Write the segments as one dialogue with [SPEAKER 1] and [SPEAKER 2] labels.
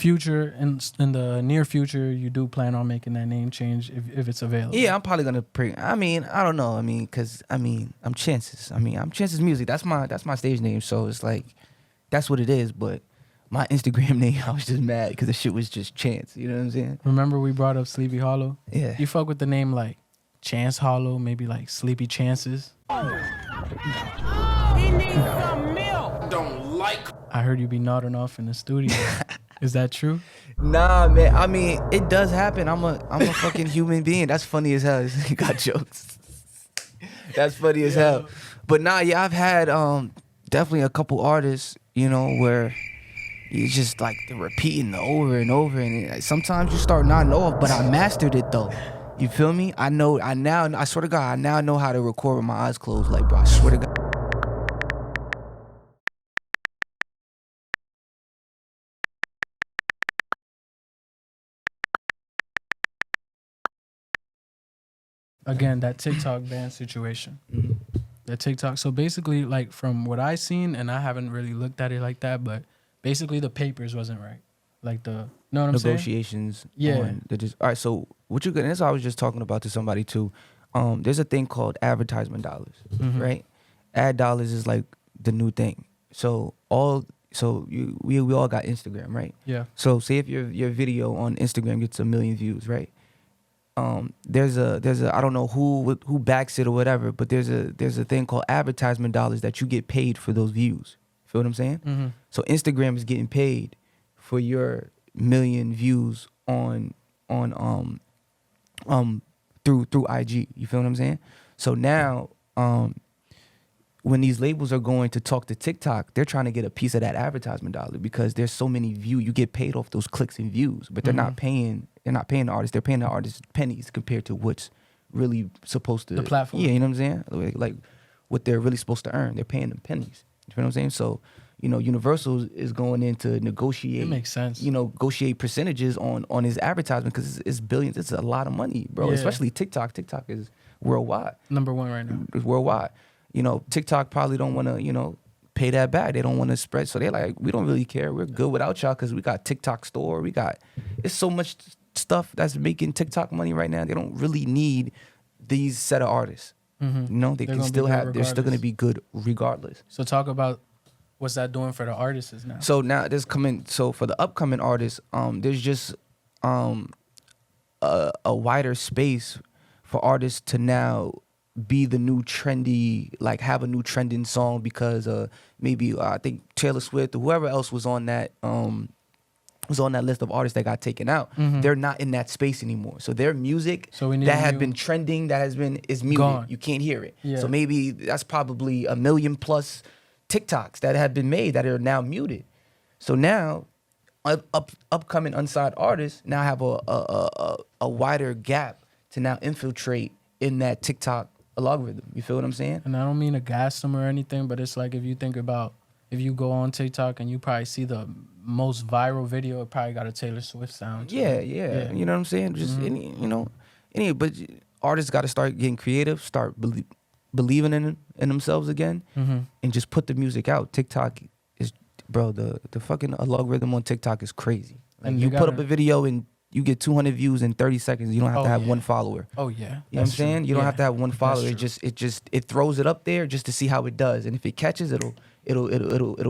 [SPEAKER 1] future, in the near future, you do plan on making that name change if it's available?
[SPEAKER 2] Yeah, I'm probably gonna I mean, I don't know. I mean, cause I mean, I'm Chances. I mean, I'm Chances Music. That's my stage name. So it's like, that's what it is. But my Instagram name, I was just mad because the shit was just Chance. You know what I'm saying?
[SPEAKER 1] Remember we brought up Sleepy Hollow?
[SPEAKER 2] Yeah.
[SPEAKER 1] You fuck with the name like Chance Hollow, maybe like Sleepy Chances?
[SPEAKER 3] He needs some milk. Don't like.
[SPEAKER 1] I heard you be nodding off in the studio. Is that true?
[SPEAKER 2] Nah, man. I mean, it does happen. I'm a fucking human being. That's funny as hell. You got jokes. That's funny as hell. But nah, yeah, I've had definitely a couple artists, you know, where you just like they're repeating over and over, and sometimes you start not knowing. But I mastered it though. You feel me? I swear to God, I now know how to record with my eyes closed. Like, bro, I swear to God.
[SPEAKER 1] Again, that TikTok ban situation. That TikTok. So basically, like from what I seen, and I haven't really looked at it like that, but basically the papers wasn't right. Like know what I'm saying?
[SPEAKER 2] Negotiations.
[SPEAKER 1] Yeah.
[SPEAKER 2] All right. So what you gonna? That's what I was just talking about to somebody too. There's a thing called advertisement dollars, right? Ad dollars is like the new thing. So we all got Instagram, right?
[SPEAKER 1] Yeah.
[SPEAKER 2] So say if your video on Instagram gets 1 million views, right? There's a I don't know who backs it or whatever, but there's a thing called advertisement dollars that you get paid for those views. Feel what I'm saying? So Instagram is getting paid for your 1 million views on through IG. You feel what I'm saying? So now when these labels are going to talk to TikTok, they're trying to get a piece of that advertisement dollar because there's so many views. You get paid off those clicks and views, but they're not paying the artists. They're paying the artists pennies compared to what's really supposed to.
[SPEAKER 1] The platform.
[SPEAKER 2] Yeah, you know what I'm saying? Like what they're really supposed to earn. They're paying them pennies. You know what I'm saying? So, you know, Universal is going in to negotiate.
[SPEAKER 1] It makes sense.
[SPEAKER 2] You know, negotiate percentages on his advertisement because it's billions. It's a lot of money, bro.
[SPEAKER 1] Yeah.
[SPEAKER 2] Especially TikTok. TikTok is worldwide.
[SPEAKER 1] Number one right now.
[SPEAKER 2] It's worldwide. You know, TikTok probably don't want to, you know, pay that back. They don't want to spread. So they're like, we don't really care. We're good without y'all because we got TikTok store. It's so much stuff that's making TikTok money right now. They don't really need these set of artists. You know, they're still going to be good regardless.
[SPEAKER 1] So talk about what's that doing for the artists now.
[SPEAKER 2] So now so for the upcoming artists, there's just a wider space for artists to now be the new trendy, like have a new trending song because maybe I think Taylor Swift or whoever else was on that list of artists that got taken out. They're not in that space anymore. So their music that had been trending, is muted.
[SPEAKER 1] Gone.
[SPEAKER 2] You can't hear it.
[SPEAKER 1] Yeah.
[SPEAKER 2] So maybe that's probably 1 million plus TikToks that have been made that are now muted. So now upcoming unsigned artists now have a wider gap to now infiltrate in that TikTok algorithm. You feel what I'm saying?
[SPEAKER 1] And I don't mean to gas them or anything, but it's like if you think about, if you go on TikTok and you probably see the most viral video, it probably got a Taylor Swift sound.
[SPEAKER 2] Yeah. You know what I'm saying? Just but artists got to start getting creative, start believing in themselves again, and just put the music out. TikTok is, bro, the fucking algorithm on TikTok is crazy. Like
[SPEAKER 1] And
[SPEAKER 2] you put up a video and you get 200 views in 30 seconds. You don't have to have one follower.
[SPEAKER 1] Oh yeah.
[SPEAKER 2] You know what I'm saying? You don't have to have one follower. It throws it up there just to see how it does. And if it catches, it'll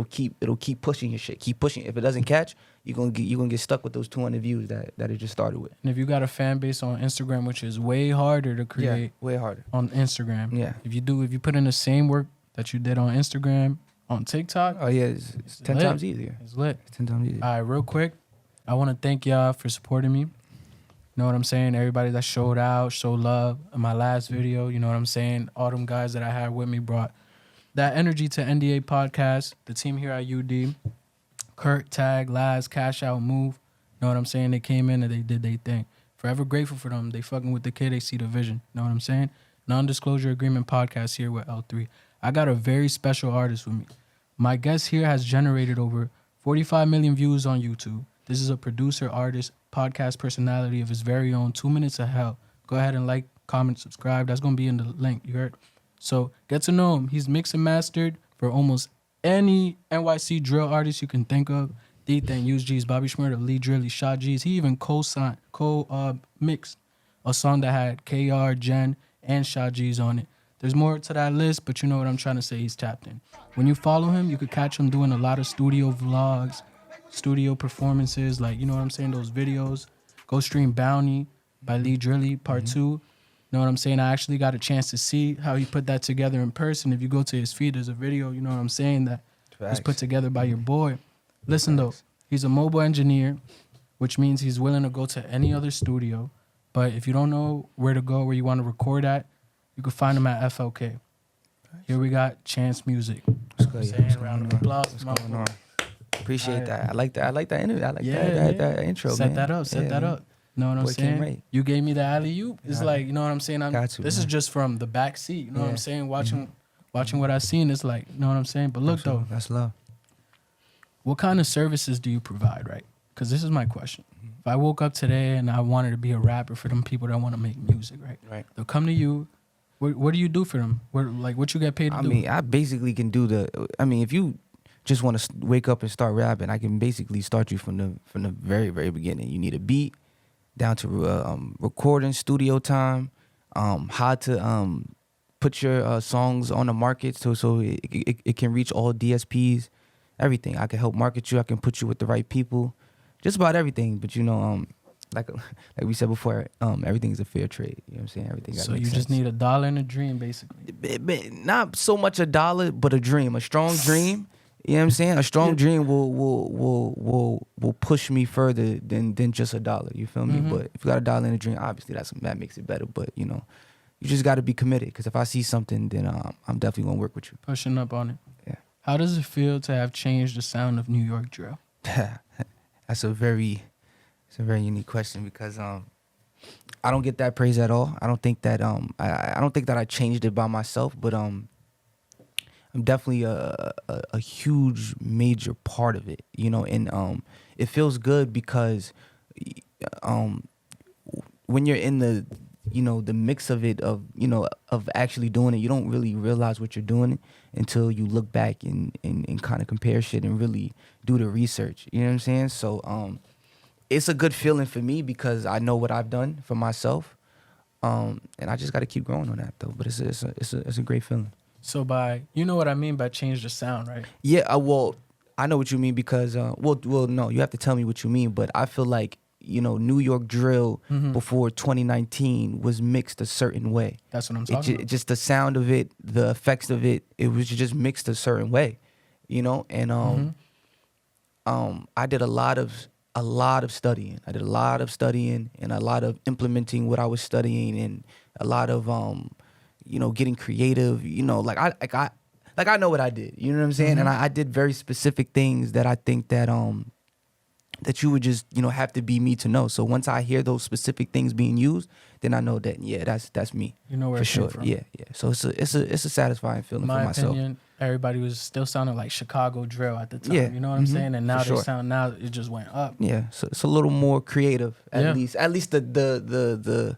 [SPEAKER 2] keep pushing your shit. Keep pushing. If it doesn't catch, you're gonna get stuck with those 200 views that it just started with.
[SPEAKER 1] And if you got a fan base on Instagram, which is way harder to create,
[SPEAKER 2] way harder
[SPEAKER 1] on Instagram.
[SPEAKER 2] Yeah.
[SPEAKER 1] If you put in the same work that you did on Instagram on TikTok.
[SPEAKER 2] Oh yeah, it's 10 times easier.
[SPEAKER 1] It's lit.
[SPEAKER 2] It's 10 times easier.
[SPEAKER 1] All right, real quick, I want to thank y'all for supporting me. You know what I'm saying? Everybody that showed love in my last video. You know what I'm saying? All them guys that I had with me brought that energy to NDA podcast. The team here at UD, Kurt, Tag, Laz, Cash Out, Move. You know what I'm saying? They came in and they did their thing. Forever grateful for them. They fucking with the kid. They see the vision. You know what I'm saying? Non-disclosure agreement podcast here with L3. I got a very special artist with me. My guest here has generated over 45 million views on YouTube. This is a producer, artist, podcast personality of his very own 2 Minutes of Hell. Go ahead and like, comment, subscribe. That's going to be in the link, you heard? So get to know him. He's mixed and mastered for almost any NYC drill artist you can think of. Dthang, Use G's, Bobby Shmurda, Lee Drilly, Shaw G's. He even mixed a song that had KR, Jen, and Shaw G's on it. There's more to that list, but you know what I'm trying to say. He's tapped in. When you follow him, you could catch him doing a lot of studio vlogs, studio performances, like, you know what I'm saying, those videos. Go stream Bounty by Lee Drilly, part 2. You know what I'm saying? I actually got a chance to see how he put that together in person. If you go to his feed, there's a video, you know what I'm saying, that was put together by your boy. Listen, though, he's a mobile engineer, which means he's willing to go to any other studio. But if you don't know where to go, where you want to record at, you can find him at FLK. Here we got Chance Music.
[SPEAKER 2] What's good?
[SPEAKER 1] Saying round of applause.
[SPEAKER 2] What's going on? Appreciate
[SPEAKER 1] Alright.
[SPEAKER 2] that. I like that. I like that interview. I like
[SPEAKER 1] Yeah,
[SPEAKER 2] that intro.
[SPEAKER 1] Set
[SPEAKER 2] man.
[SPEAKER 1] that up. Set that up. Know what I'm
[SPEAKER 2] Boy came
[SPEAKER 1] saying?
[SPEAKER 2] right.
[SPEAKER 1] You gave me the alley-oop. It's like, you know what I'm saying?
[SPEAKER 2] Got to,
[SPEAKER 1] this is
[SPEAKER 2] man.
[SPEAKER 1] just from the back seat. You know what
[SPEAKER 2] Yeah.
[SPEAKER 1] I'm saying? Watching what I seen, it's like, you know what I'm saying? But look, though,
[SPEAKER 2] That's love.
[SPEAKER 1] what kind of services do you provide, right? Because this is my question. If I woke up today and I wanted to be a rapper for them people that want to make music, right?
[SPEAKER 2] Right.
[SPEAKER 1] They'll come to you. What do you do for them? What you get paid to
[SPEAKER 2] I
[SPEAKER 1] do?
[SPEAKER 2] mean, I basically can do if you just want to wake up and start rapping, I can basically start you from the very, very beginning. You need a beat, down to recording, studio time, how to put your songs on the market so it can reach all DSPs, everything. I can help market you. I can put you with the right people, just about everything. But you know, like we said before, everything's a fair trade. You know what I'm saying? Everything.
[SPEAKER 1] So you just need $1 and a dream, basically.
[SPEAKER 2] Not so much $1, but a dream, a strong dream. You know what I'm saying? A strong dream will push me further than just $1. You feel me? But if you got $1 in a dream, obviously that makes it better. But you know, you just got to be committed. Because if I see something, then I'm definitely gonna work with you.
[SPEAKER 1] Pushing up on it.
[SPEAKER 2] Yeah.
[SPEAKER 1] How does it feel to have changed the sound of New York drill?
[SPEAKER 2] That's a very unique question because I don't get that praise at all. I don't think that I don't think that I changed it by myself, but I'm definitely a huge major part of it, you know, and it feels good because when you're in the, you know, the mix of it, of actually doing it, you don't really realize what you're doing until you look back and kind of compare shit and really do the research. You know what I'm saying? So it's a good feeling for me because I know what I've done for myself, and I just got to keep growing on that though. But it's a great feeling.
[SPEAKER 1] So you know what I mean by change the sound, right?
[SPEAKER 2] Yeah, well, I know what you mean because well, no, you have to tell me what you mean. But I feel like, you know, New York drill before 2019 was mixed a certain way.
[SPEAKER 1] That's what I'm talking about.
[SPEAKER 2] Just the sound of it, the effects of it, it was just mixed a certain way, you know. And I did a lot of studying. I did a lot of studying and a lot of implementing what I was studying and a lot of you know, getting creative. You know, like I know what I did. You know what I'm saying? And I did very specific things that I think that that you would just, you know, have to be me to know. So once I hear those specific things being used, then I know that that's me.
[SPEAKER 1] You know where
[SPEAKER 2] for
[SPEAKER 1] it
[SPEAKER 2] sure.
[SPEAKER 1] came from.
[SPEAKER 2] Yeah. So it's a satisfying feeling
[SPEAKER 1] In
[SPEAKER 2] for
[SPEAKER 1] my
[SPEAKER 2] myself.
[SPEAKER 1] opinion, everybody was still sounding like Chicago drill at the time.
[SPEAKER 2] Yeah.
[SPEAKER 1] You know what I'm saying? And now
[SPEAKER 2] For sure.
[SPEAKER 1] now it just went up.
[SPEAKER 2] Yeah, so it's a little more creative.
[SPEAKER 1] Yeah.
[SPEAKER 2] At least the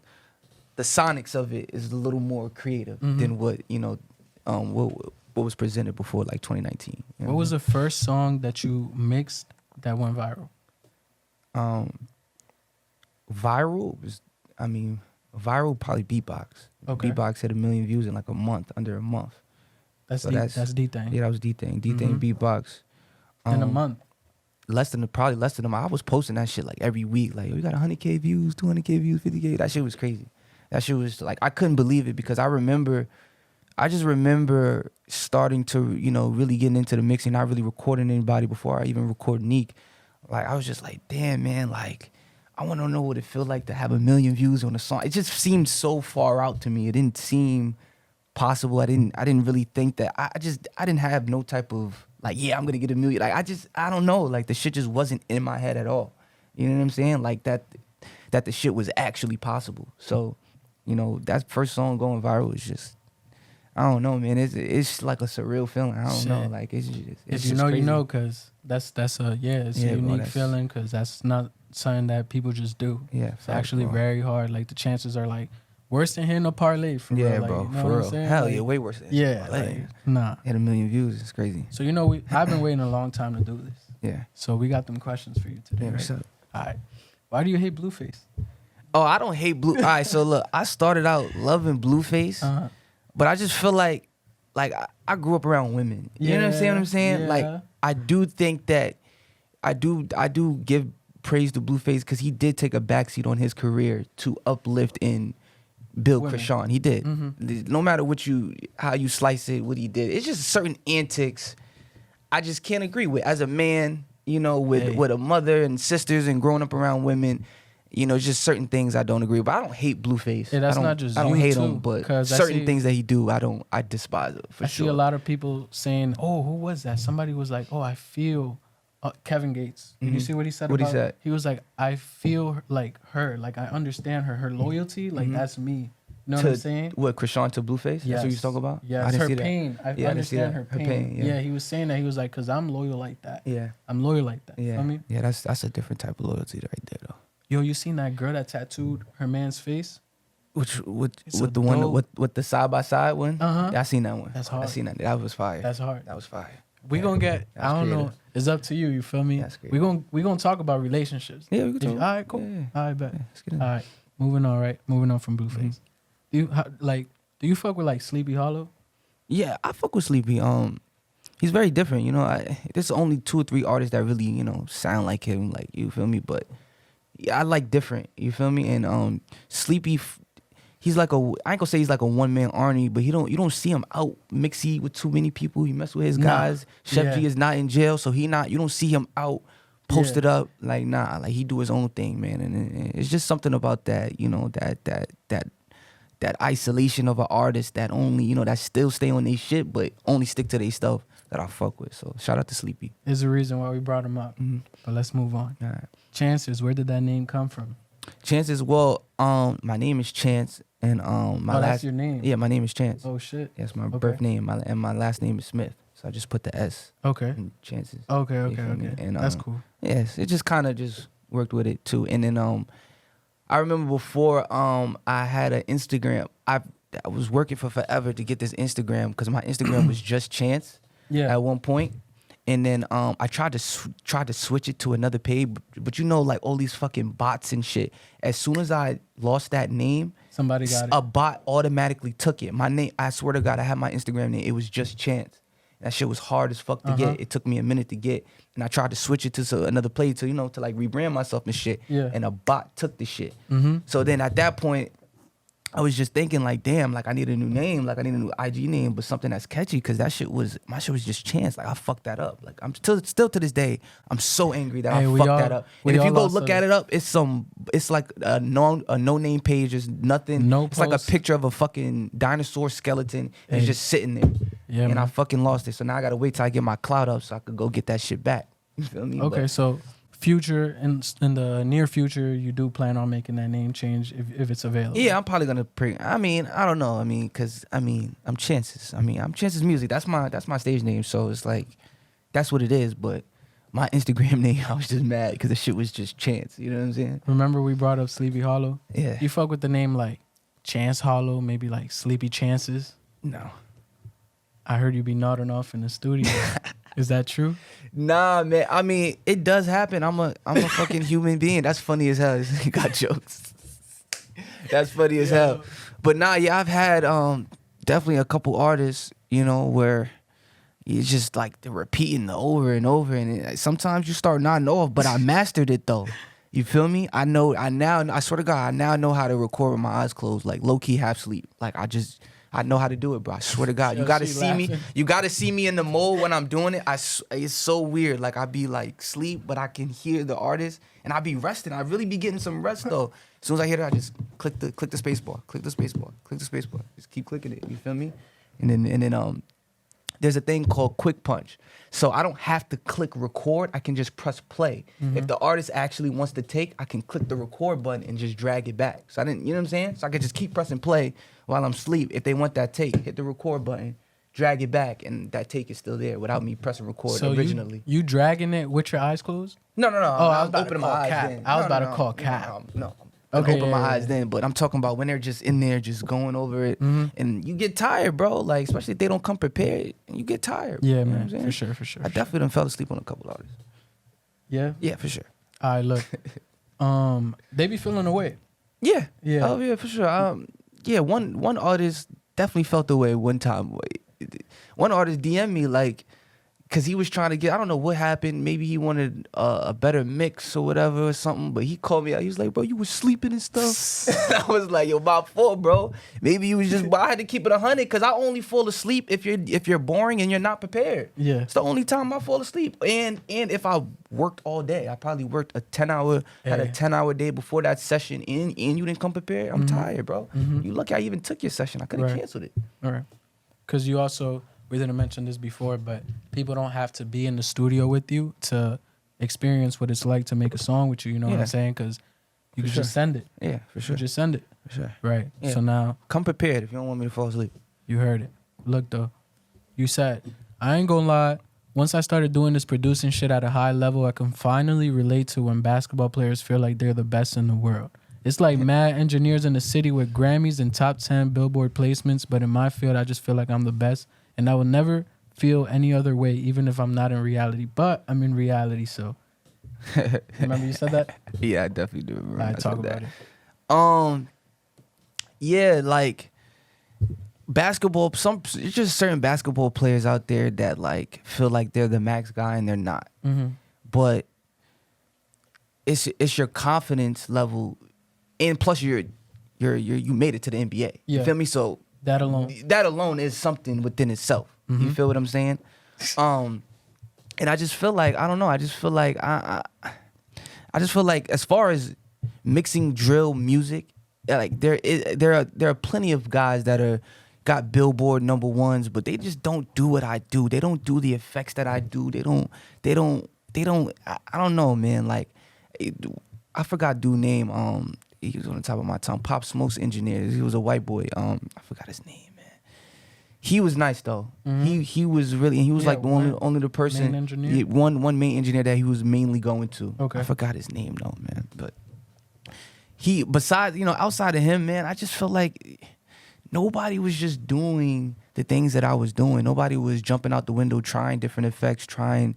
[SPEAKER 2] sonics of it is a little more creative than what, you know, what was presented before, like 2019. You know
[SPEAKER 1] What was the first song that you mixed that went viral?
[SPEAKER 2] Viral was, viral probably Beatbox.
[SPEAKER 1] Okay.
[SPEAKER 2] Beatbox had 1 million views in like a month, under a month.
[SPEAKER 1] That's
[SPEAKER 2] So
[SPEAKER 1] that's Dthang.
[SPEAKER 2] Yeah, that was Dthang. Dthang Beatbox.
[SPEAKER 1] In a month.
[SPEAKER 2] Probably less than a month. I was posting that shit like every week. Like, we got 100K views, 200K views, 50K. That shit was crazy. That shit was like, I couldn't believe it because I just remember starting to, you know, really getting into the mixing, not really recording anybody before I even record Neek. Like, I was just like, damn, man, like, I want to know what it felt like to have 1 million views on a song. It just seemed so far out to me. It didn't seem possible. I didn't really think that. I didn't have no type of, like, yeah, I'm going to get 1 million. Like, I don't know. Like, the shit just wasn't in my head at all. You know what I'm saying? Like, that the shit was actually possible. So, you know, that first song going viral is just, I don't know, man. It's like a surreal feeling. I don't know. Like, it's
[SPEAKER 1] If you
[SPEAKER 2] just
[SPEAKER 1] know,
[SPEAKER 2] crazy.
[SPEAKER 1] it's a unique feeling because that's not something that people just do.
[SPEAKER 2] Yeah,
[SPEAKER 1] It's actually
[SPEAKER 2] bro.
[SPEAKER 1] very hard. Like, the chances are like worse than hitting a parlay for
[SPEAKER 2] Yeah,
[SPEAKER 1] real. Like,
[SPEAKER 2] bro,
[SPEAKER 1] you know
[SPEAKER 2] for
[SPEAKER 1] what I'm
[SPEAKER 2] real.
[SPEAKER 1] saying?
[SPEAKER 2] Hell
[SPEAKER 1] Like,
[SPEAKER 2] yeah, way worse than
[SPEAKER 1] yeah,
[SPEAKER 2] like,
[SPEAKER 1] like, nah.
[SPEAKER 2] Had 1 million views. It's crazy.
[SPEAKER 1] So, you know, I've been waiting a long time to do this.
[SPEAKER 2] Yeah.
[SPEAKER 1] So we got them questions for you today.
[SPEAKER 2] Yeah, what's
[SPEAKER 1] right?
[SPEAKER 2] up?
[SPEAKER 1] All right. Why do you hate Blueface?
[SPEAKER 2] Oh, I don't hate Blue. All right, so look, I started out loving Blueface,
[SPEAKER 1] Uh-huh.
[SPEAKER 2] but I just feel like I grew up around women. You know what I'm saying?
[SPEAKER 1] Yeah.
[SPEAKER 2] Like I do think that I do give praise to Blueface because he did take a backseat on his career to uplift and build
[SPEAKER 1] Women.
[SPEAKER 2] Krishan. He did.
[SPEAKER 1] Mhm.
[SPEAKER 2] No matter how you slice it, what he did, it's just certain antics I just can't agree with. As a man, you know, with a mother and sisters and growing up around women, you know, just certain things I don't agree with. But I don't hate Blueface.
[SPEAKER 1] Yeah, that's not just
[SPEAKER 2] I don't
[SPEAKER 1] you
[SPEAKER 2] hate
[SPEAKER 1] too,
[SPEAKER 2] him, but
[SPEAKER 1] 'cause I
[SPEAKER 2] certain
[SPEAKER 1] see-
[SPEAKER 2] things that he do, I despise it for
[SPEAKER 1] I
[SPEAKER 2] sure.
[SPEAKER 1] see a lot of people saying, "Oh, who was that?" Somebody was like, "Oh, I feel." Kevin Gates. Did you see what he said?
[SPEAKER 2] What'd he
[SPEAKER 1] about
[SPEAKER 2] say?
[SPEAKER 1] it? He was like, "I feel like her. Like I understand her. Her loyalty. Like that's me." You know what I'm saying?
[SPEAKER 2] What, Krishan to Blueface? That's what you talking about?
[SPEAKER 1] Yeah,
[SPEAKER 2] I
[SPEAKER 1] it's
[SPEAKER 2] didn't
[SPEAKER 1] her
[SPEAKER 2] see that.
[SPEAKER 1] pain. I
[SPEAKER 2] Yeah, I didn't see
[SPEAKER 1] understand
[SPEAKER 2] that.
[SPEAKER 1] her pain.
[SPEAKER 2] Yeah.
[SPEAKER 1] Yeah, he was saying that. He was like, "Cause I'm loyal like that.
[SPEAKER 2] Yeah.
[SPEAKER 1] I'm loyal like that."
[SPEAKER 2] Yeah.
[SPEAKER 1] Feel me?
[SPEAKER 2] Yeah, that's a different type of loyalty right there though.
[SPEAKER 1] Yo, you seen that girl that tattooed her man's face?
[SPEAKER 2] Which
[SPEAKER 1] It's
[SPEAKER 2] with
[SPEAKER 1] a
[SPEAKER 2] the one
[SPEAKER 1] dope-
[SPEAKER 2] with the side by side one?
[SPEAKER 1] Uh-huh.
[SPEAKER 2] Yeah, I seen that one.
[SPEAKER 1] That's hard.
[SPEAKER 2] I seen that. That was fire.
[SPEAKER 1] That's hard.
[SPEAKER 2] That was fire.
[SPEAKER 1] We
[SPEAKER 2] Yeah.
[SPEAKER 1] gonna get.
[SPEAKER 2] That's
[SPEAKER 1] I don't know.
[SPEAKER 2] creative.
[SPEAKER 1] It's up to you. You feel me?
[SPEAKER 2] That's
[SPEAKER 1] we gonna talk about relationships.
[SPEAKER 2] Yeah, we can talk.
[SPEAKER 1] All right, cool.
[SPEAKER 2] Yeah.
[SPEAKER 1] All right, bet.
[SPEAKER 2] Yeah, let's get in.
[SPEAKER 1] All right, moving on. Right, moving on from Blueface. Do you fuck with like Sleepy Hollow?
[SPEAKER 2] Yeah, I fuck with Sleepy. He's very different. You know, there's only 2 or 3 artists that really, you know, sound like him. Like, you feel me? But yeah, I like different. You feel me? And Sleepy, he's like I ain't gonna say he's like a one-man army, but you don't see him out mixy with too many people. He mess with his
[SPEAKER 1] Nah.
[SPEAKER 2] guys. Chef
[SPEAKER 1] Yeah.
[SPEAKER 2] G is not in jail, so you don't see him out posted up. Like, nah, like he do his own thing, man. And it's just something about that, you know, that isolation of an artist that only, you know, that still stay on their shit, but only stick to their stuff that I fuck with. So shout out to Sleepy.
[SPEAKER 1] There's a reason why we brought him up.
[SPEAKER 2] Mhm.
[SPEAKER 1] But let's move on.
[SPEAKER 2] All right.
[SPEAKER 1] Chances, where did that name come from?
[SPEAKER 2] Chances, well, my name is Chance, and my
[SPEAKER 1] Oh,
[SPEAKER 2] last
[SPEAKER 1] that's your name?
[SPEAKER 2] Yeah, my name is Chance.
[SPEAKER 1] Oh shit.
[SPEAKER 2] That's my
[SPEAKER 1] Okay.
[SPEAKER 2] birth name, and my last name is Smith. So I just put the S
[SPEAKER 1] Okay.
[SPEAKER 2] in Chances.
[SPEAKER 1] Okay.
[SPEAKER 2] You
[SPEAKER 1] Okay.
[SPEAKER 2] feel me?
[SPEAKER 1] Okay.
[SPEAKER 2] And,
[SPEAKER 1] That's cool.
[SPEAKER 2] Yes, it just kind of just worked with it too. And then I remember before I had an Instagram. I was working for forever to get this Instagram because my Instagram was just Chance.
[SPEAKER 1] Yeah.
[SPEAKER 2] At one point. And then I tried to switch it to another page, but you know, like all these fucking bots and shit. As soon as I lost that name,
[SPEAKER 1] Somebody got it.
[SPEAKER 2] a bot automatically took it. My name, I swear to God, I had my Instagram name. It was just Chance. That shit was hard as fuck to get. It took me a minute to get, and I tried to switch it to another page to to like rebrand myself and shit.
[SPEAKER 1] Yeah.
[SPEAKER 2] And a bot took the shit.
[SPEAKER 1] Mm-hmm.
[SPEAKER 2] So then at that point, I was just thinking like, damn, like I need a new name, like I need a new IG name, but something that's catchy, because my shit was just Chance. Like I fucked that up. Like I'm still to this day, I'm so angry that
[SPEAKER 1] Hey,
[SPEAKER 2] I
[SPEAKER 1] we
[SPEAKER 2] fucked
[SPEAKER 1] all-
[SPEAKER 2] that up.
[SPEAKER 1] we
[SPEAKER 2] And if you
[SPEAKER 1] all
[SPEAKER 2] go
[SPEAKER 1] lost
[SPEAKER 2] look
[SPEAKER 1] a-
[SPEAKER 2] at it up, it's like a no name page. There's nothing.
[SPEAKER 1] No
[SPEAKER 2] it's like a
[SPEAKER 1] post.
[SPEAKER 2] picture of a fucking dinosaur skeleton. It's just sitting there.
[SPEAKER 1] Yeah,
[SPEAKER 2] and
[SPEAKER 1] man.
[SPEAKER 2] I fucking lost it. So now I gotta wait till I get my clout up so I could go get that shit back. You feel me?
[SPEAKER 1] Okay,
[SPEAKER 2] But-
[SPEAKER 1] so future in the near future, you do plan on making that name change if it's available.
[SPEAKER 2] Yeah, I'm probably gonna I don't know. Cause I'm Chances. I'm Chances Music. That's my stage name. So it's like, that's what it is. But my Instagram name, I was just mad because the shit was just Chance. You know what I'm saying?
[SPEAKER 1] Remember we brought up Sleepy Hollow?
[SPEAKER 2] Yeah.
[SPEAKER 1] You fuck with the name like Chance Hollow, maybe like Sleepy Chances.
[SPEAKER 2] No.
[SPEAKER 1] I heard you be nodding off in the studio. Is that true?
[SPEAKER 2] Nah, man. It does happen. I'm a fucking human being. That's funny as hell. You got jokes. That's funny as hell. But nah, yeah, I've had definitely a couple artists, where it's just like they're repeating over and over, and sometimes you start nodding off. But I mastered it though. You feel me? I swear to God, I now know how to record with my eyes closed, like low key half sleep. Like I know how to do it, bro. I swear to God.
[SPEAKER 1] Yo,
[SPEAKER 2] You gotta
[SPEAKER 1] she
[SPEAKER 2] see me.
[SPEAKER 1] laughing.
[SPEAKER 2] You gotta see me in the mode when I'm doing it. It's so weird. Like I be like sleep, but I can hear the artist, and I be resting. I really be getting some rest though. As soon as I hear that, I just click the space bar, click the space bar, click the space bar. Just keep clicking it. You feel me? And then there's a thing called quick punch. So I don't have to click record. I can just press play. If the artist actually wants to take, I can click the record button and just drag it back. So you know what I'm saying? So I can just keep pressing play while I'm asleep. If they want that take, hit the record button, drag it back, and that take is still there without me pressing record
[SPEAKER 1] So
[SPEAKER 2] originally.
[SPEAKER 1] you dragging it with your eyes closed?
[SPEAKER 2] No.
[SPEAKER 1] Oh, I was about to
[SPEAKER 2] opening
[SPEAKER 1] call
[SPEAKER 2] my eyes
[SPEAKER 1] cap.
[SPEAKER 2] then.
[SPEAKER 1] I was about to
[SPEAKER 2] No,
[SPEAKER 1] call cap.
[SPEAKER 2] No.
[SPEAKER 1] Okay,
[SPEAKER 2] Open my
[SPEAKER 1] yeah,
[SPEAKER 2] eyes
[SPEAKER 1] yeah.
[SPEAKER 2] then, but I'm talking about when they're just in there, just going over it, and you get tired, bro. Like especially if they don't come prepared, and you get tired.
[SPEAKER 1] Yeah,
[SPEAKER 2] You know what
[SPEAKER 1] man.
[SPEAKER 2] I'm saying?
[SPEAKER 1] For sure.
[SPEAKER 2] I definitely done fell asleep on a couple artists.
[SPEAKER 1] Yeah.
[SPEAKER 2] Yeah, for sure.
[SPEAKER 1] All right, look. They be feeling away.
[SPEAKER 2] Yeah.
[SPEAKER 1] Yeah.
[SPEAKER 2] Oh yeah, for sure. Yeah, one artist definitely felt the way one time. One artist DM'd me like, cause he was trying to get, I don't know what happened. Maybe he wanted a better mix or whatever or something. But he called me out. He was like, bro, you was sleeping and stuff. And I was like, yo, my fault, bro. Maybe you was just. But I had to keep it 100 because I only fall asleep if you're boring and you're not prepared.
[SPEAKER 1] Yeah.
[SPEAKER 2] It's the only time I fall asleep. And if I worked all day, I probably worked a 10-hour, had a
[SPEAKER 1] Hey.
[SPEAKER 2] 10-hour day before that session, and you didn't come prepared. I'm tired, bro. You lucky I even took your session. I could have
[SPEAKER 1] Right.
[SPEAKER 2] canceled it.
[SPEAKER 1] All right. Because you also, we didn't mention this before, but people don't have to be in the studio with you to experience what it's like to make a song with you. You know what
[SPEAKER 2] Yeah.
[SPEAKER 1] I'm saying? Because you
[SPEAKER 2] For
[SPEAKER 1] can
[SPEAKER 2] sure.
[SPEAKER 1] just send it.
[SPEAKER 2] Yeah, for sure.
[SPEAKER 1] You just send it.
[SPEAKER 2] For sure.
[SPEAKER 1] Right.
[SPEAKER 2] Yeah.
[SPEAKER 1] So now
[SPEAKER 2] Come prepared if you don't want me to fall asleep.
[SPEAKER 1] you heard it. Look, though. You said, I ain't gonna lie. Once I started doing this producing shit at a high level, I can finally relate to when basketball players feel like they're the best in the world. It's like mad engineers in the city with Grammys and top 10 Billboard placements, but in my field, I just feel like I'm the best, and I will never feel any other way, even if I'm not in reality. But I'm in reality, so. Remember you said that?
[SPEAKER 2] Yeah, I definitely do remember.
[SPEAKER 1] I
[SPEAKER 2] I
[SPEAKER 1] talk
[SPEAKER 2] said
[SPEAKER 1] about
[SPEAKER 2] that.
[SPEAKER 1] it.
[SPEAKER 2] Yeah, like basketball. It's just certain basketball players out there that like feel like they're the max guy and they're not.
[SPEAKER 1] Mm-hmm.
[SPEAKER 2] But it's your confidence level, and plus you made it to the NBA.
[SPEAKER 1] Yeah.
[SPEAKER 2] You feel me? So
[SPEAKER 1] That alone.
[SPEAKER 2] that alone is something within itself. You feel what I'm saying? And I just feel like, I don't know, I just feel like I just feel like as far as mixing drill music, like there are plenty of guys that got Billboard #1s, but they just don't do what I do. They don't do the effects that I do. They don't I don't know, man. Like I forgot dude name. He was on the top of my tongue. Pop Smoke's engineer. He was a white boy. I forgot his name. He was nice though. He was really, and he was
[SPEAKER 1] Yeah,
[SPEAKER 2] like
[SPEAKER 1] one
[SPEAKER 2] only the person,
[SPEAKER 1] main engineer?
[SPEAKER 2] yeah, one main engineer that he was mainly going to.
[SPEAKER 1] Okay.
[SPEAKER 2] I forgot his name though, man. But besides, outside of him, man, I just felt like nobody was just doing the things that I was doing. Nobody was jumping out the window, trying different effects, trying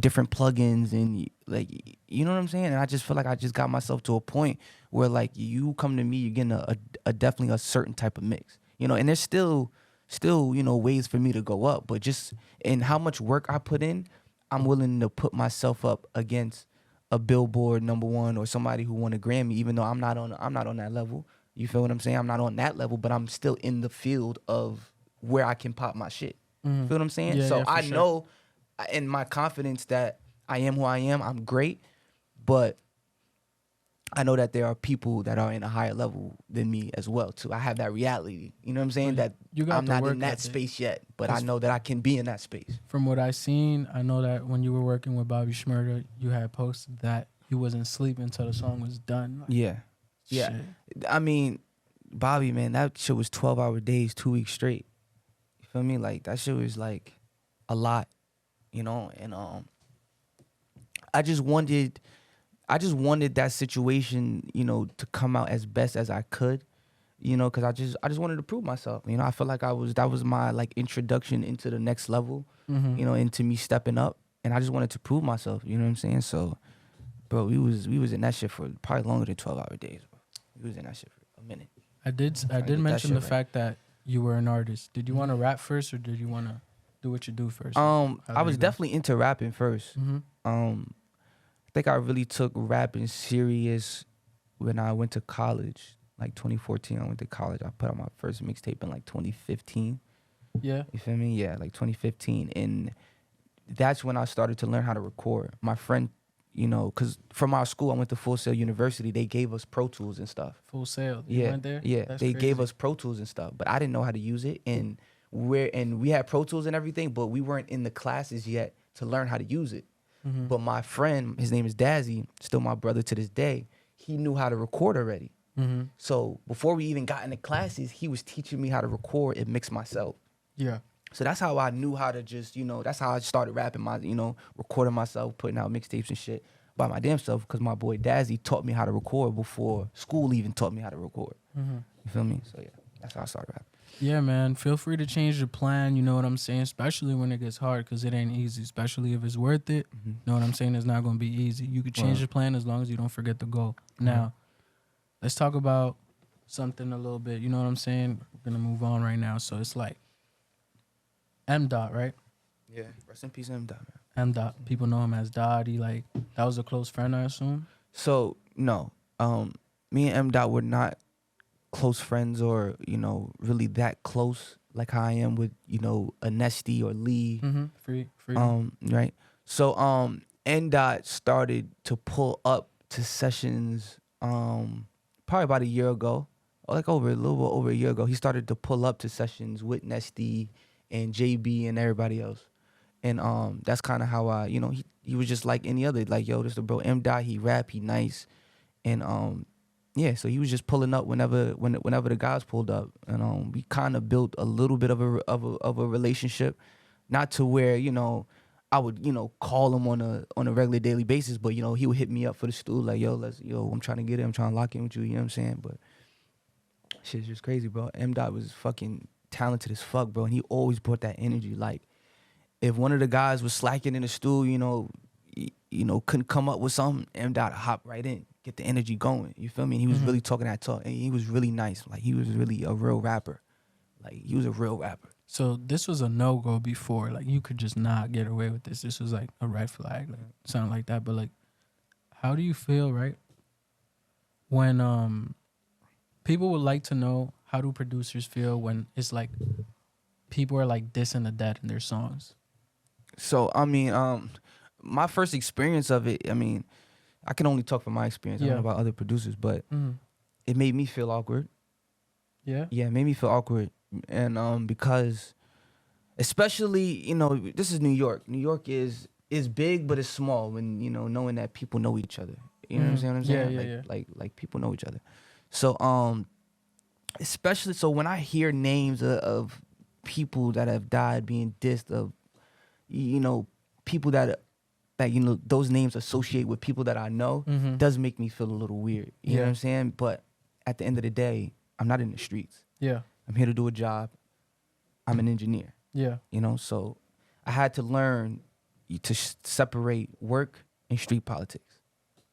[SPEAKER 2] different plugins, and like, you know what I'm saying? And I just feel like I just got myself to a point where like you come to me, you're getting a definitely a certain type of mix, and there's still ways for me to go up, but just in how much work I put in, I'm willing to put myself up against a Billboard #1 or somebody who won a Grammy, even though I'm not on that level. You feel what I'm saying? I'm not on that level, but I'm still in the field of where I can pop my shit. Feel what I'm saying?
[SPEAKER 1] Yeah,
[SPEAKER 2] so
[SPEAKER 1] yeah, for
[SPEAKER 2] I
[SPEAKER 1] sure.
[SPEAKER 2] know in my confidence that I am who I am, I'm great, but I know that there are people that are in a higher level than me as well too. I have that reality. You know what I'm saying?
[SPEAKER 1] Well,
[SPEAKER 2] That
[SPEAKER 1] you got
[SPEAKER 2] I'm
[SPEAKER 1] the
[SPEAKER 2] not
[SPEAKER 1] work
[SPEAKER 2] in that
[SPEAKER 1] ethic.
[SPEAKER 2] space yet, but I
[SPEAKER 1] 'Cause-
[SPEAKER 2] know that I can be in that space.
[SPEAKER 1] From what I seen, I know that when you were working with Bobby Shmurda, you had posted that you wasn't sleeping until the song was done. Like,
[SPEAKER 2] Yeah. Yeah.
[SPEAKER 1] shit.
[SPEAKER 2] I mean, Bobby, man, that shit was 12-hour days, 2 weeks straight. You feel me? Like that shit was like a lot, and I just wanted that situation, to come out as best as I could, because I just wanted to prove myself. I feel like that was my like introduction into the next level, into me stepping up, and I just wanted to prove myself. You know what I'm saying? So, bro, we was in that shit for probably longer than 12-hour days, bro. We was in that shit for a minute.
[SPEAKER 1] I did
[SPEAKER 2] get that
[SPEAKER 1] mention
[SPEAKER 2] shit
[SPEAKER 1] the
[SPEAKER 2] right.
[SPEAKER 1] fact that you were an artist. Did you want to rap first, or did you want to do what you do first?
[SPEAKER 2] I was definitely into rapping first.
[SPEAKER 1] Mm-hmm.
[SPEAKER 2] I think I really took rapping serious when I went to college. Like 2014, I went to college. I put out my first mixtape in like 2015.
[SPEAKER 1] Yeah.
[SPEAKER 2] You feel me? Yeah, like 2015. And that's when I started to learn how to record. My friend, because from our school, I went to Full Sail University. They gave us Pro Tools and stuff.
[SPEAKER 1] Full Sail. You
[SPEAKER 2] Yeah,
[SPEAKER 1] went there?
[SPEAKER 2] yeah.
[SPEAKER 1] That's
[SPEAKER 2] They gave
[SPEAKER 1] crazy.
[SPEAKER 2] us Pro Tools and stuff, but I didn't know how to use it. And we had Pro Tools and everything, but we weren't in the classes yet to learn how to use it.
[SPEAKER 1] Mhm.
[SPEAKER 2] But my friend, his name is Dazzy, still my brother to this day. He knew how to record already.
[SPEAKER 1] Mhm.
[SPEAKER 2] So before we even got into classes, he was teaching me how to record and mix myself.
[SPEAKER 1] Yeah.
[SPEAKER 2] So that's how I knew how to just, that's how I started rapping recording myself, putting out mixtapes and shit by my damn self, because my boy Dazzy taught me how to record before school even taught me how to record.
[SPEAKER 1] Mm-hmm.
[SPEAKER 2] You feel me? So yeah, that's how I started rapping.
[SPEAKER 1] Yeah, man. Feel free to change your plan. You know what I'm saying? Especially when it gets hard, because it ain't easy. Especially if it's worth it. You know what I'm saying? It's not going to be easy. You could change
[SPEAKER 2] Wow.
[SPEAKER 1] your plan as long as you don't forget the goal. Now, let's talk about something a little bit. You know what I'm saying? We're going to move on right now. So it's like M. Dot, right?
[SPEAKER 2] Yeah. Rest in peace, M. Dot, man.
[SPEAKER 1] M. Dot. People know him as Dottie. Like, that was a close friend, I assume.
[SPEAKER 2] So no, me and M. Dot were not close friends, or really that close like how I am with a Nesty or Lee.
[SPEAKER 1] Mm-hmm. Free.
[SPEAKER 2] Right. So N. Dot started to pull up to sessions probably about a year ago, or like a little bit over a year ago. He started to pull up to sessions with Nesty and JB and everybody else. And that's kind of how I, he was just like any other, like, yo, this the bro M. Dot, he rap, he nice. And yeah, so he was just pulling up whenever the guys pulled up. And we kind of built a little bit of a relationship, not to where, I would, call him on a regular daily basis, but he would hit me up for the stool, like, yo, I'm trying to get it, I'm trying to lock in with you know what I'm saying? But shit's just crazy, bro. M. Dot was fucking talented as fuck, bro, and he always brought that energy. Like, if one of the guys was slacking in the stool, couldn't come up with something, M. Dot hop right in, get the energy going. You feel me? And he was really talking that talk, and he was really nice. Like, he was really a real rapper. Like, he was a real rapper.
[SPEAKER 1] So this was a no-go before. Like, you could just not get away with this. This was like a red flag. Like, something like that. But like, how do you feel, right? When people would like to know, how do producers feel when it's like people are like dissing the dead in their songs?
[SPEAKER 2] So, I mean, my first experience of it, I mean, I can only talk from my experience. I don't know about other producers, but it made me feel awkward.
[SPEAKER 1] Yeah?
[SPEAKER 2] Yeah, it made me feel awkward. And because, especially, this is New York. New York is big, but it's small when, knowing that people know each other. You know what I'm saying?
[SPEAKER 1] Yeah.
[SPEAKER 2] Like people know each other. So, especially, so when I hear names of people that have died being dissed, of, people that those names associate with people that I know, does make me feel a little weird. You know what I'm saying? But at the end of the day, I'm not in the streets.
[SPEAKER 1] Yeah.
[SPEAKER 2] I'm here to do a job. I'm an engineer.
[SPEAKER 1] Yeah.
[SPEAKER 2] So I had to learn to separate work and street politics.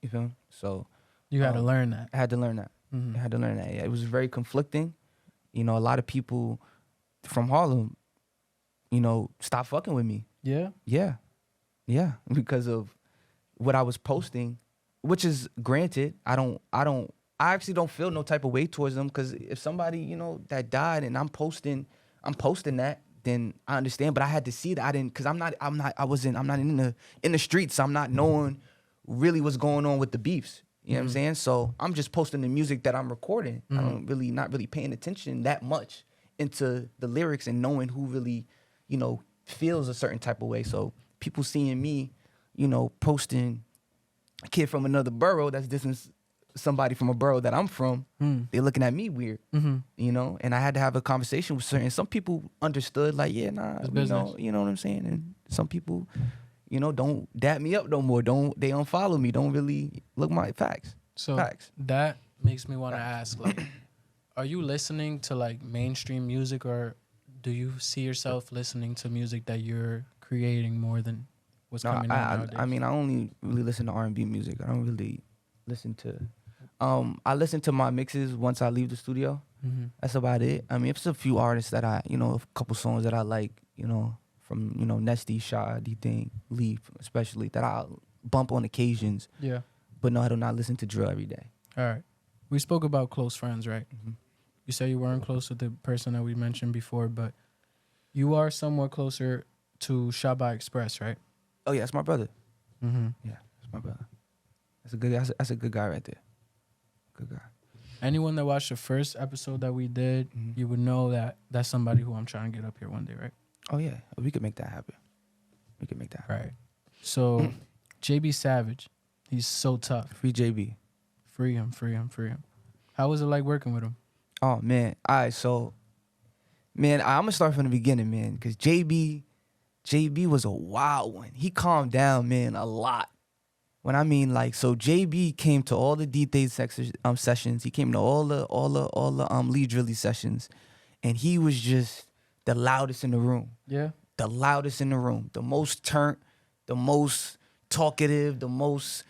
[SPEAKER 2] You feel me? So
[SPEAKER 1] You had to learn that.
[SPEAKER 2] I had to learn that. I had to learn that. Yeah, it was very conflicting. A lot of people from Harlem, stopped fucking with me.
[SPEAKER 1] Yeah?
[SPEAKER 2] Yeah, because of what I was posting, which is granted. I actually don't feel no type of way towards them, because if somebody, that died and I'm posting that, then I understand. But I had to see that. I didn't, because I'm not in the streets. I'm not knowing really what's going on with the beefs. You know what I'm saying? So I'm just posting the music that I'm recording. I don't really, not really paying attention that much into the lyrics and knowing who really, feels a certain type of way. So people seeing me, posting a kid from another borough that's dissing somebody from a borough that I'm from, they're looking at me weird, and I had to have a conversation with some people understood, like, yeah, nah, you know what I'm saying? And some people, don't dap me up no more. They unfollow me. Don't really look my facts.
[SPEAKER 1] So
[SPEAKER 2] Facts.
[SPEAKER 1] that makes me want to ask, like, are you listening to like mainstream music, or do you see yourself listening to music that you're creating more than what's coming out nowadays?
[SPEAKER 2] I mean, I only really listen to R&B music. I don't really listen to. I listen to my mixes once I leave the studio. That's about it. I mean, it's a few artists that a couple songs that I like, from, Nesty, Shaw, Dthang, Lee, especially, that I bump on occasions.
[SPEAKER 1] Yeah.
[SPEAKER 2] But no, I do not listen to drill every day.
[SPEAKER 1] All right. We spoke about close friends, right? You say you weren't close with the person that we mentioned before, but you are somewhat closer to Shaba Express, right?
[SPEAKER 2] Oh yeah, that's my brother. Yeah, that's my brother. That's a good guy right there. Good guy.
[SPEAKER 1] Anyone that watched the first episode that we did, you would know that that's somebody who I'm trying to get up here one day, right?
[SPEAKER 2] Oh yeah, we could make that happen.
[SPEAKER 1] Right. So, JB Savage, he's so tough.
[SPEAKER 2] Free JB.
[SPEAKER 1] Free him. How was it like working with him?
[SPEAKER 2] Oh man, all right. So, man, I'm gonna start from the beginning, man, because JB was a wild one. He calmed down, man, a lot. When I mean, like, so JB came to all the Dthang sessions. He came to all the Lee Drilly sessions, and he was just the loudest in the room.
[SPEAKER 1] Yeah.
[SPEAKER 2] The loudest in the room, the most turned, the most talkative, the most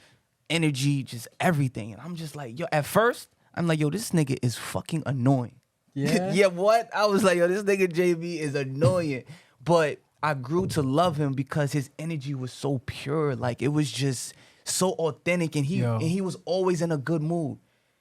[SPEAKER 2] energy, just everything. And I'm just like, yo, at first, I'm like, yo, this nigga is fucking annoying.
[SPEAKER 1] Yeah.
[SPEAKER 2] Yeah, what? I was like, yo, this nigga JB is annoying. But I grew to love him because his energy was so pure. Like, it was just so authentic, and he was always in a good mood.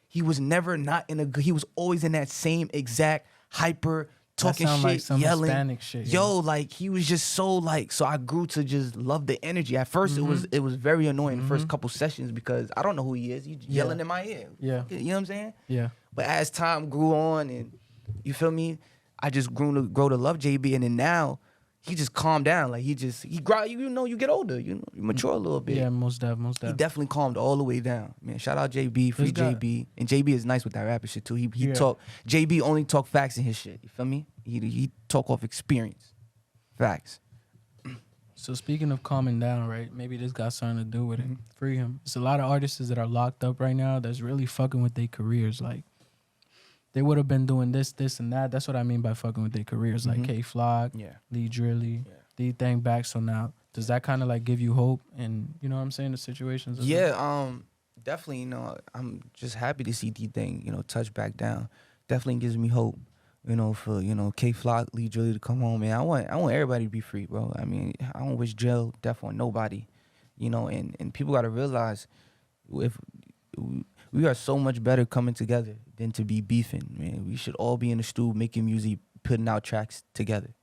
[SPEAKER 2] He was never not in a good, he was always in that same exact hyper talking
[SPEAKER 1] that sound
[SPEAKER 2] shit,
[SPEAKER 1] like some
[SPEAKER 2] yelling.
[SPEAKER 1] Hispanic shit.
[SPEAKER 2] Yo, like he was just so like, so I grew to just love the energy. At first it was very annoying the first couple sessions because I don't know who he is. He's yelling in my ear.
[SPEAKER 1] Yeah.
[SPEAKER 2] You know what I'm saying?
[SPEAKER 1] Yeah.
[SPEAKER 2] But as time grew on and you feel me, I just grow to love JB, and then now he just calmed down. Like he grow, you know, you get older, you know, you mature a little bit.
[SPEAKER 1] Yeah, most def.
[SPEAKER 2] He definitely calmed all the way down, man. Shout out JB, free JB, and JB is nice with that rapper shit too. He talk, JB only talk facts in his shit. You feel me? He talk off experience, facts.
[SPEAKER 1] So speaking of calming down, right? Maybe this got something to do with it. Free him. It's a lot of artists that are locked up right now that's really fucking with their careers. Like they would have been doing this, and that. That's what I mean by fucking with their careers. Like K Flock, Lee Drilly, Dthang back. So now, does that kind of like give you hope? And you know what I'm saying? The situations.
[SPEAKER 2] Definitely. You know, I'm just happy to see Dthang, you know, touch back down. Definitely gives me hope. You know, for K Flock, Lee Drilly to come home, man. I want everybody to be free, bro. I mean, I don't wish jail death on nobody. You know, and people gotta realize if we are so much better coming together than to be beefing, man. We should all be in the studio making music, putting out tracks together.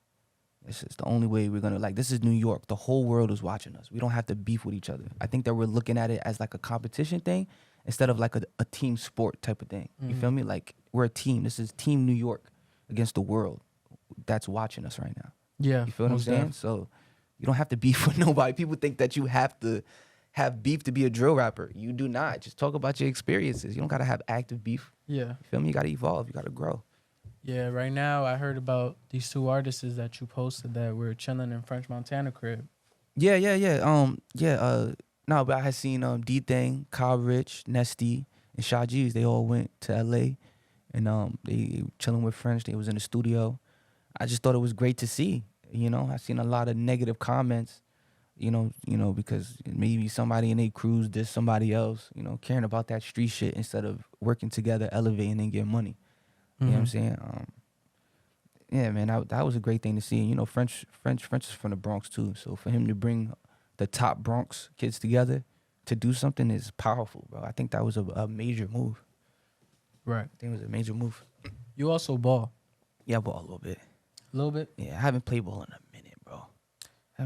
[SPEAKER 2] This is the only way we're gonna, like, this is New York. The whole world is watching us. We don't have to beef with each other. I think that we're looking at it as like a competition thing instead of like a team sport type of thing. You feel me? Like, we're a team. This is Team New York against the world that's watching us right now.
[SPEAKER 1] Yeah.
[SPEAKER 2] You feel what I'm saying? So you don't have to beef with nobody. People think that you have to have beef to be a drill rapper. You do not. Just talk about your experiences. You don't gotta have active beef.
[SPEAKER 1] Yeah.
[SPEAKER 2] You feel me? You gotta evolve. You gotta grow.
[SPEAKER 1] Yeah, right now I heard about these two artists that you posted that were chilling in French Montana crib.
[SPEAKER 2] Yeah. No, but I had seen Dthang, Kyle Rich, Nesty, and Sha G's. They all went to LA, and they chilling with French. They was in the studio. I just thought it was great to see. You know, I seen a lot of negative comments. You know, because maybe somebody in their crews did somebody else. You know, caring about that street shit instead of working together, elevating, and getting money. You know what I'm saying? Yeah, man, that was a great thing to see. And, you know, French is from the Bronx too. So for him to bring the top Bronx kids together to do something is powerful, bro. I think that was a major move.
[SPEAKER 1] Right.
[SPEAKER 2] I think it was a major move.
[SPEAKER 1] You also ball.
[SPEAKER 2] Yeah, I ball a little bit.
[SPEAKER 1] A little bit?
[SPEAKER 2] Yeah, I haven't played ball in a minute, bro.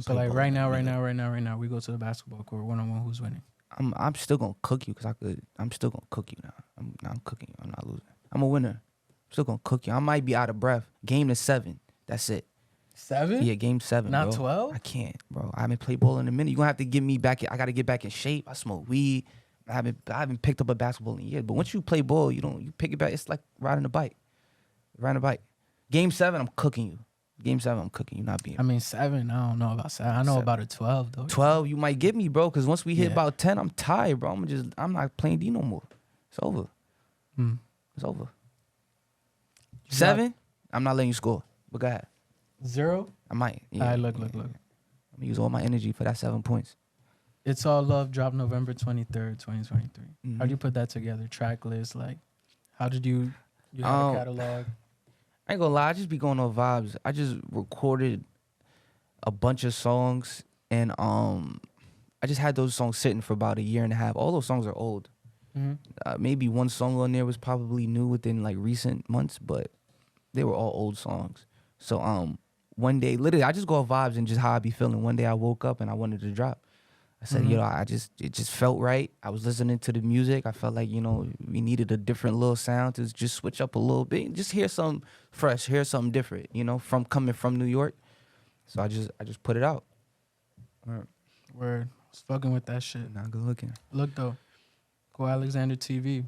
[SPEAKER 1] So like right now, we go to the basketball court, 1-on-1, who's winning?
[SPEAKER 2] I'm still gonna cook you because I'm still gonna cook you now. I'm cooking you. I'm not losing. I'm a winner. Still gonna cook you. I might be out of breath. Game to 7. That's it.
[SPEAKER 1] 7?
[SPEAKER 2] Yeah, game 7.
[SPEAKER 1] Not
[SPEAKER 2] bro.
[SPEAKER 1] 12?
[SPEAKER 2] I can't, bro. I haven't played ball in a minute. You gonna have to get me back. I gotta get back in shape. I smoke weed. I haven't picked up a basketball in years. But once you play ball, you pick it back. It's like riding a bike. Game 7, I'm cooking you. Game 7, I'm cooking you. Not being.
[SPEAKER 1] I mean 7. I don't know about 7. I know 7. About a 12 though.
[SPEAKER 2] 12, you might get me, bro. Because once we hit about 10, I'm tired, bro. I'm not playing D no more. It's over. It's over. 7, I'm not letting you score. But go ahead.
[SPEAKER 1] 0?
[SPEAKER 2] I might. Yeah.
[SPEAKER 1] All right, look.
[SPEAKER 2] I'm gonna use all my energy for that 7 points.
[SPEAKER 1] It's All Love dropped November 23rd, 2023. How do you put that together? Track list, like, how did you have a catalog?
[SPEAKER 2] I ain't gonna lie, I just be going on vibes. I just recorded a bunch of songs, and I just had those songs sitting for about a year and a half. All those songs are old. Maybe one song on there was probably new within like recent months, but they were all old songs. So one day, literally, I just go off vibes and just how I be feeling. One day I woke up and I wanted to drop. I said, it just felt right. I was listening to the music. I felt like, we needed a different little sound to just switch up a little bit, just hear something fresh, hear something different, from coming from New York. So I just put it out.
[SPEAKER 1] Word. I was fucking with that shit.
[SPEAKER 2] Not good looking.
[SPEAKER 1] Look though, Go Alexander TV.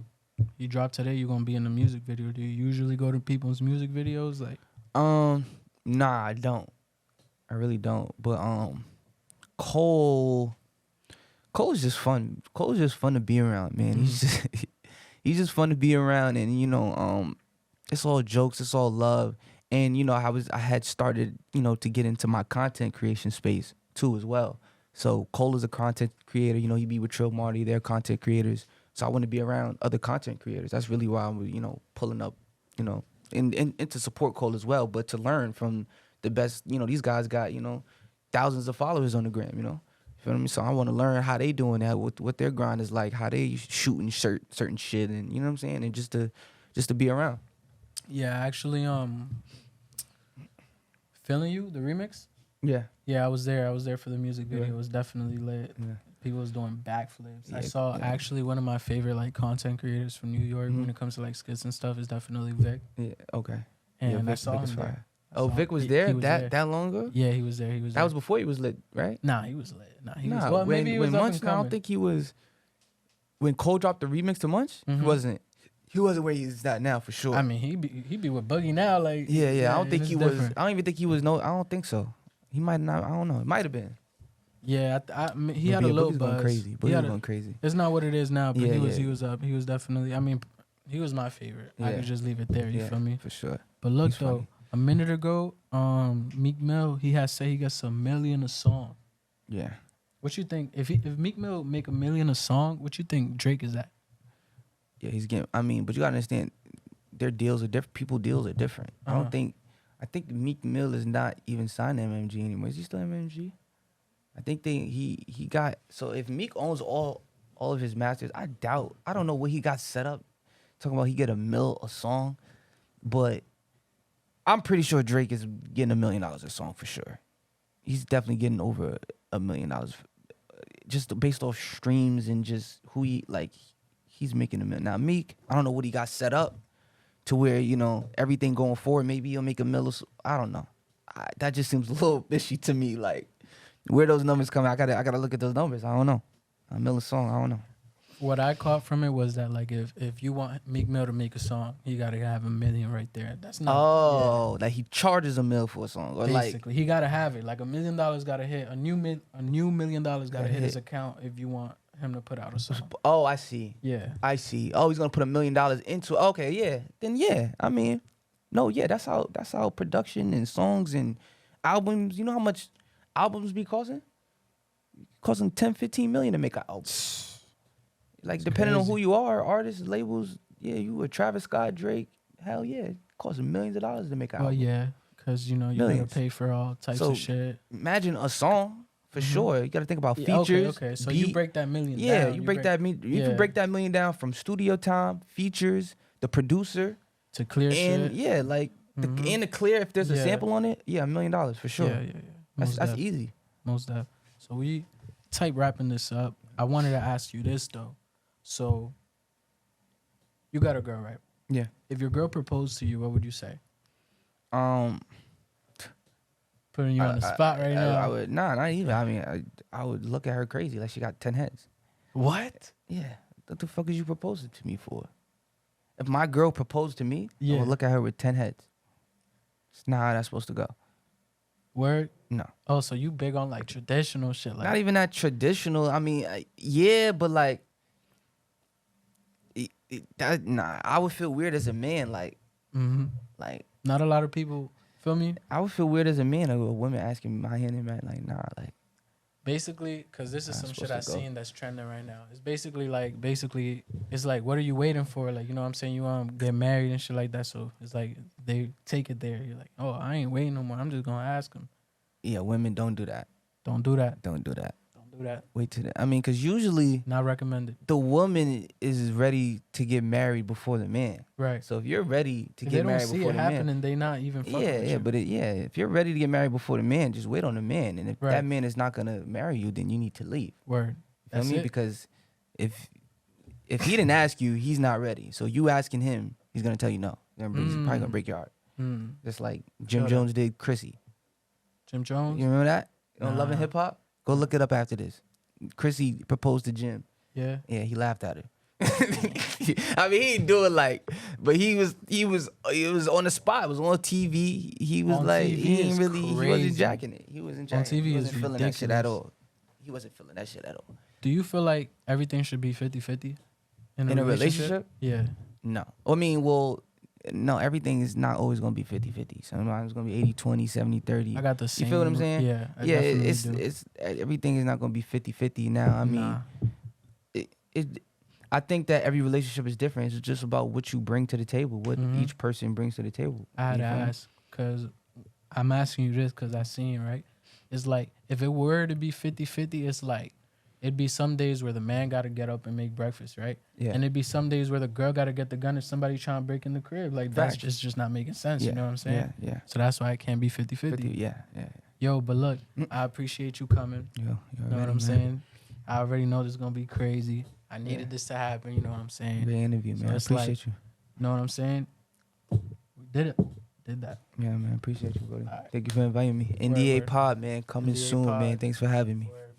[SPEAKER 1] You dropped today, you're gonna be in the music video. Do you usually go to people's music videos? Like,
[SPEAKER 2] nah, I don't. I really don't. But Cole's just fun. Cole's just fun to be around, man. He's just fun to be around, and it's all jokes, it's all love, And you know, I had started, you know, to get into my content creation space too as well. So Cole is a content creator. You know, he be with Trill Marty. They're content creators. So I want to be around other content creators. That's really why I'm, you know, pulling up, you know, and to support Cole as well, but to learn from the best. You know, these guys got, you know, thousands of followers on the gram. You know, you feel me? So I want to learn how they doing that, what their grind is like, how they shooting certain shit, and you know what I'm saying, and just to be around.
[SPEAKER 1] Yeah, actually, Feeling You, the remix.
[SPEAKER 2] Yeah.
[SPEAKER 1] Yeah, I was there. I was there for the music video.
[SPEAKER 2] Yeah.
[SPEAKER 1] It was definitely lit.
[SPEAKER 2] Yeah.
[SPEAKER 1] People was doing backflips. I
[SPEAKER 2] Yeah,
[SPEAKER 1] saw
[SPEAKER 2] yeah.
[SPEAKER 1] actually one of my favorite like content creators from New York when it comes to like skits and stuff is definitely Vic.
[SPEAKER 2] Yeah. Okay.
[SPEAKER 1] And
[SPEAKER 2] yeah,
[SPEAKER 1] I
[SPEAKER 2] Vic,
[SPEAKER 1] saw
[SPEAKER 2] Vic
[SPEAKER 1] him
[SPEAKER 2] is
[SPEAKER 1] there.
[SPEAKER 2] fire.
[SPEAKER 1] I
[SPEAKER 2] Oh,
[SPEAKER 1] saw
[SPEAKER 2] Vic
[SPEAKER 1] him.
[SPEAKER 2] was
[SPEAKER 1] He
[SPEAKER 2] there
[SPEAKER 1] was
[SPEAKER 2] that
[SPEAKER 1] there.
[SPEAKER 2] that long ago?
[SPEAKER 1] Yeah, he was there. He was
[SPEAKER 2] That
[SPEAKER 1] there.
[SPEAKER 2] was before he was lit, right?
[SPEAKER 1] Nah, he was lit. Nah, he was.
[SPEAKER 2] Nah,
[SPEAKER 1] Well,
[SPEAKER 2] when
[SPEAKER 1] maybe he was
[SPEAKER 2] when
[SPEAKER 1] up
[SPEAKER 2] Munch,
[SPEAKER 1] and
[SPEAKER 2] I don't
[SPEAKER 1] coming.
[SPEAKER 2] think he was. When Cole dropped the remix to Munch, he wasn't. He wasn't where he's at now for sure.
[SPEAKER 1] I mean, he be with Boogie now. Like
[SPEAKER 2] yeah. I don't think
[SPEAKER 1] it's
[SPEAKER 2] he was.
[SPEAKER 1] different.
[SPEAKER 2] I don't even think he was. No, I don't think so. He might not. I don't know. It might have been.
[SPEAKER 1] Yeah, I mean, he had a little
[SPEAKER 2] Boogie's
[SPEAKER 1] buzz.
[SPEAKER 2] going crazy.
[SPEAKER 1] He
[SPEAKER 2] Boogie's
[SPEAKER 1] had a-
[SPEAKER 2] going crazy.
[SPEAKER 1] It's not what it is now, but
[SPEAKER 2] Yeah,
[SPEAKER 1] he
[SPEAKER 2] yeah.
[SPEAKER 1] was up. He was definitely. I mean, he was my favorite. I
[SPEAKER 2] Yeah.
[SPEAKER 1] could just leave it there. You
[SPEAKER 2] Yeah,
[SPEAKER 1] feel me?
[SPEAKER 2] for sure.
[SPEAKER 1] But look
[SPEAKER 2] He's
[SPEAKER 1] though,
[SPEAKER 2] funny.
[SPEAKER 1] a minute ago, Meek Mill he has said he gets $1 million a song.
[SPEAKER 2] Yeah.
[SPEAKER 1] What you think? If Meek Mill make $1 million a song, what you think Drake is at?
[SPEAKER 2] Yeah, he's getting. I mean, but you gotta understand, their deals are different. People deals are different. I
[SPEAKER 1] Uh-huh.
[SPEAKER 2] don't think. I think Meek Mill is not even signed to MMG anymore. Is he still MMG? I think he got. So if Meek owns all of his masters, I doubt. I don't know what he got set up. Talking about he get $1 million a song, but I'm pretty sure Drake is getting $1 million a song for sure. He's definitely getting over $1 million, just based off streams and just who he like. He's making $1 million. Now Meek, I don't know what he got set up to where, you know, everything going forward. Maybe he'll make $1 million. I don't know. That just seems a little fishy to me. Like where those numbers come. I gotta look at those numbers. I don't know. $1 million song. I don't know.
[SPEAKER 1] What I caught from it was that like if you want Meek Mill to make a song, he gotta have $1 million right there. That's not.
[SPEAKER 2] Oh, like he charges $1 million for a song, or
[SPEAKER 1] Basically, he gotta have it. Like $1 million gotta hit a new $1 million gotta
[SPEAKER 2] Gotta
[SPEAKER 1] hit his
[SPEAKER 2] hit.
[SPEAKER 1] account if you want him to put out a song.
[SPEAKER 2] oh, I see.
[SPEAKER 1] Yeah.
[SPEAKER 2] I see. Oh, he's gonna put $1 million into. Okay, yeah. Then yeah. I mean, no, yeah. That's how production and songs and albums. You know how much albums be costing? Costing 10, 15 million to make an album. Like
[SPEAKER 1] It's
[SPEAKER 2] depending on
[SPEAKER 1] crazy.
[SPEAKER 2] who you are, artists, labels. Yeah, you a Travis Scott, Drake. Hell yeah, it costs millions of dollars to make an
[SPEAKER 1] Well,
[SPEAKER 2] album.
[SPEAKER 1] yeah, because you know you gotta
[SPEAKER 2] Millions.
[SPEAKER 1] pay for all types
[SPEAKER 2] So,
[SPEAKER 1] of shit.
[SPEAKER 2] Imagine a song for sure. You got to think about
[SPEAKER 1] Yeah,
[SPEAKER 2] features.
[SPEAKER 1] okay. So
[SPEAKER 2] beat.
[SPEAKER 1] you break that million.
[SPEAKER 2] Yeah,
[SPEAKER 1] down.
[SPEAKER 2] you break that. If
[SPEAKER 1] yeah.
[SPEAKER 2] you break that $1 million down from studio time, features, the producer,
[SPEAKER 1] to clear
[SPEAKER 2] and
[SPEAKER 1] shit.
[SPEAKER 2] yeah, like
[SPEAKER 1] Mhm.
[SPEAKER 2] and the clear. If there's a
[SPEAKER 1] Yeah.
[SPEAKER 2] sample on it, yeah, $1 million for sure.
[SPEAKER 1] Yeah.
[SPEAKER 2] That's
[SPEAKER 1] Most def.
[SPEAKER 2] easy.
[SPEAKER 1] Most def. So we type wrapping this up. I wanted to ask you this though. So you got a girl, right?
[SPEAKER 2] Yeah.
[SPEAKER 1] If your girl proposed to you, what would you say?
[SPEAKER 2] Um,
[SPEAKER 1] Putting you on the spot right now.
[SPEAKER 2] I would not even. I mean, I would look at her crazy like she got 10 heads.
[SPEAKER 1] What?
[SPEAKER 2] Yeah. What the fuck is you proposing to me for? If my girl proposed to me, I
[SPEAKER 1] Yeah.
[SPEAKER 2] would look at her with 10 heads. It's not how that's supposed to go.
[SPEAKER 1] Word?
[SPEAKER 2] No.
[SPEAKER 1] Oh, so you big on like traditional shit, like
[SPEAKER 2] Not even that traditional. I mean, yeah, but like, nah. I would feel weird as a man. Like, like
[SPEAKER 1] Not a lot of people feel me.
[SPEAKER 2] I would feel weird as a man. Like, a woman asking me my hand in man. Like, nah. Like,
[SPEAKER 1] Basically, because this is
[SPEAKER 2] That's
[SPEAKER 1] some shit
[SPEAKER 2] supposed
[SPEAKER 1] I
[SPEAKER 2] to go.
[SPEAKER 1] seen that's trending right now. It's basically it's like, what are you waiting for? Like, you know what I'm saying? You get married and shit like that. So it's like they take it there. You're like, oh, I ain't waiting no more. I'm just gonna ask him.
[SPEAKER 2] yeah, women don't do that.
[SPEAKER 1] Don't do that.
[SPEAKER 2] Don't do that.
[SPEAKER 1] Don't do that.
[SPEAKER 2] Wait till I mean, because usually
[SPEAKER 1] Not recommended.
[SPEAKER 2] the woman is ready to get married before the man.
[SPEAKER 1] Right.
[SPEAKER 2] So if you're ready to
[SPEAKER 1] If
[SPEAKER 2] get
[SPEAKER 1] they don't
[SPEAKER 2] married
[SPEAKER 1] see
[SPEAKER 2] before
[SPEAKER 1] it
[SPEAKER 2] the
[SPEAKER 1] happening,
[SPEAKER 2] man,
[SPEAKER 1] they not even fucking with
[SPEAKER 2] yeah,
[SPEAKER 1] you.
[SPEAKER 2] but if you're ready to get married before the man, just wait on the man. And if
[SPEAKER 1] Right.
[SPEAKER 2] that man is not gonna marry you, then you need to leave.
[SPEAKER 1] Word.
[SPEAKER 2] You
[SPEAKER 1] That's
[SPEAKER 2] feel me?
[SPEAKER 1] it.
[SPEAKER 2] Because if he didn't ask you, he's not ready. So you asking him, he's gonna tell you no. He's probably gonna break your heart.
[SPEAKER 1] Mm.
[SPEAKER 2] Just like Jim
[SPEAKER 1] Shut
[SPEAKER 2] Jones did Chrissy.
[SPEAKER 1] Jim Jones.
[SPEAKER 2] You remember that? You know, Love and
[SPEAKER 1] Nah.
[SPEAKER 2] Hip Hop? Go look it up after this. Chrissy proposed to Jim.
[SPEAKER 1] Yeah.
[SPEAKER 2] Yeah, he laughed at her. I mean, he didn't do it like, but he was on the spot. It was on TV. He was
[SPEAKER 1] On
[SPEAKER 2] like,
[SPEAKER 1] TV
[SPEAKER 2] he
[SPEAKER 1] is
[SPEAKER 2] ain't really, he
[SPEAKER 1] crazy.
[SPEAKER 2] wasn't jacking it. He wasn't
[SPEAKER 1] On
[SPEAKER 2] jacking.
[SPEAKER 1] TV
[SPEAKER 2] he
[SPEAKER 1] is
[SPEAKER 2] wasn't feeling that shit at
[SPEAKER 1] ridiculous.
[SPEAKER 2] all. He wasn't feeling that shit at all.
[SPEAKER 1] Do you feel like everything should be 50-50
[SPEAKER 2] In a relationship?
[SPEAKER 1] Yeah.
[SPEAKER 2] No, I mean, well, no, everything is not always gonna be 50-50. Sometimes it's gonna be 80-20, 70-30.
[SPEAKER 1] I got the same.
[SPEAKER 2] You feel what I'm saying?
[SPEAKER 1] Yeah, I
[SPEAKER 2] Yeah,
[SPEAKER 1] definitely do.
[SPEAKER 2] it's everything is not gonna be 50-50 now. I mean,
[SPEAKER 1] Nah.
[SPEAKER 2] I think that every relationship is different. It's just about what you bring to the table, what
[SPEAKER 1] Mhm.
[SPEAKER 2] each person brings to the table.
[SPEAKER 1] I had
[SPEAKER 2] You
[SPEAKER 1] to
[SPEAKER 2] feel me?
[SPEAKER 1] ask because I'm asking you this because I seen, right? It's like if it were to be 50-50, it's like it'd be some days where the man got to get up and make breakfast, right?
[SPEAKER 2] Yeah.
[SPEAKER 1] And it'd be some days where the girl got to get the gun if somebody trying to break in the crib. Like that's
[SPEAKER 2] Facts.
[SPEAKER 1] just not making sense. You know what I'm saying?
[SPEAKER 2] Yeah,
[SPEAKER 1] So that's why it can't be
[SPEAKER 2] 50,
[SPEAKER 1] 50-50.
[SPEAKER 2] yeah.
[SPEAKER 1] Yo, but look, I appreciate you coming.
[SPEAKER 2] Yo,
[SPEAKER 1] You know what I'm saying? I already know this is going to be crazy. I needed this to happen. You know what I'm saying?
[SPEAKER 2] Great interview,
[SPEAKER 1] So
[SPEAKER 2] man. I
[SPEAKER 1] it's like-
[SPEAKER 2] appreciate you.
[SPEAKER 1] You know what I'm saying? We did it. Did that.
[SPEAKER 2] Yeah, man. Appreciate you, buddy.
[SPEAKER 1] All right.
[SPEAKER 2] Thank you for inviting me. NDA
[SPEAKER 1] word.
[SPEAKER 2] Pod, man. Coming
[SPEAKER 1] NDA
[SPEAKER 2] soon,
[SPEAKER 1] Pod.
[SPEAKER 2] man. Thanks for having me.
[SPEAKER 1] Word.